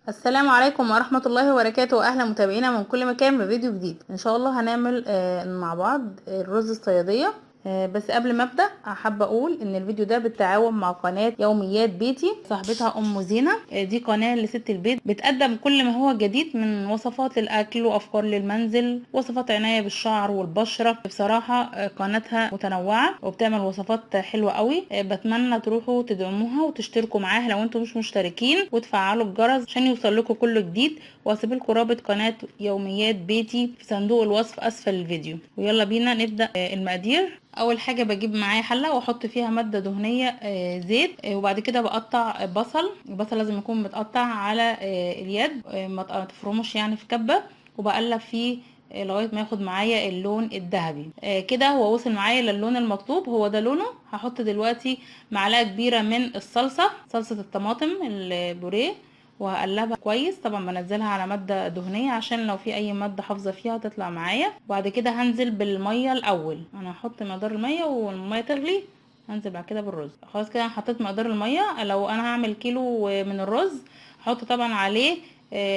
السلام عليكم ورحمة الله وبركاته. اهلا متابعينا من كل مكان بفيديو جديد. ان شاء الله هنعمل مع بعض الرز الصيادية. بس قبل ما ابدا حابه اقول ان الفيديو ده بالتعاون مع قناه يوميات بيتي صاحبتها ام زينه. دي قناه لست البيت بتقدم كل ما هو جديد من وصفات للاكل وافكار للمنزل، وصفات عنايه بالشعر والبشره. بصراحه قناتها متنوعه وبتعمل وصفات حلوه قوي. بتمنى تروحوا تدعموها وتشتركوا معاها لو انتم مش مشتركين، وتفعلوا الجرس عشان يوصل لكم كل جديد. واسيب لكم رابط قناه يوميات بيتي في صندوق الوصف اسفل الفيديو. ويلا بينا نبدا المقادير. اول حاجه بجيب معايا حله واحط فيها ماده دهنيه زيت، وبعد كده بقطع بصل. البصل لازم يكون متقطع على اليد، ما تفرموش يعني في كبه، وبقلب فيه لغايه ما ياخد معايا اللون الذهبي. كده هو وصل معايا للون المطلوب، هو ده لونه. هحط دلوقتي معلقه كبيره من صلصه الطماطم البوريه، وهقلبها كويس. طبعا بنزلها على ماده دهنيه عشان لو في اي ماده حافظه فيها تطلع معايا. وبعد كده هنزل بالميه الاول. انا هحط مقدار الميه والميه تغلي هنزل بعد كده بالرز. خلاص كده انا حطيت مقدار الميه. لو انا هعمل كيلو من الرز هحط طبعا عليه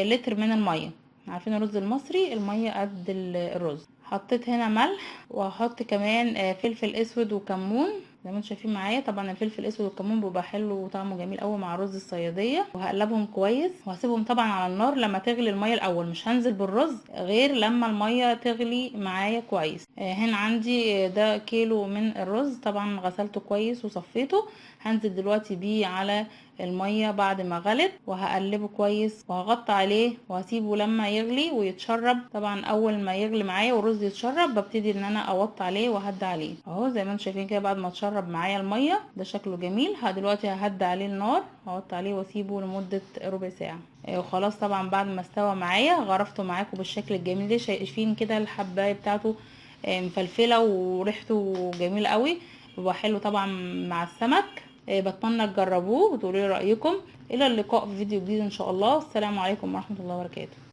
لتر من الميه. عارفين الرز المصري الميه قد الرز. حطيت هنا ملح، وهحط كمان فلفل اسود وكمون زي ما انتم شايفين معايا. طبعا الفلفل الاسود والكمون بيبقى حلو وطعمه جميل قوي مع رز الصياديه. وهقلبهم كويس وهسيبهم طبعا على النار لما تغلي الميه الاول. مش هنزل بالرز غير لما الميه تغلي معايا كويس. هنا عندي ده كيلو من الرز، طبعا غسلته كويس وصفيته. هنزل دلوقتي بيه على الميه بعد ما غلت، وهقلبه كويس وهغطي عليه وهسيبه لما يغلي ويتشرب. طبعا اول ما يغلي معايا والرز يتشرب ببتدي ان انا اوطي عليه وهدي عليه اهو زي ما انتم شايفين كده. بعد ما تشرب معايا الميه ده شكله جميل. دلوقتي ههدي عليه النار، هوطي عليه واسيبه لمده ربع ساعه. وخلاص طبعا بعد ما استوى معايا غرفته معاكم بالشكل الجميل ده. شايفين كده الحبايه بتاعته مفلفله وريحته جميل قوي، بيبقى حلو طبعا مع السمك. بتمنى تجربوه وتقولوا لي رايكم. الى اللقاء في فيديو جديد ان شاء الله. السلام عليكم ورحمه الله وبركاته.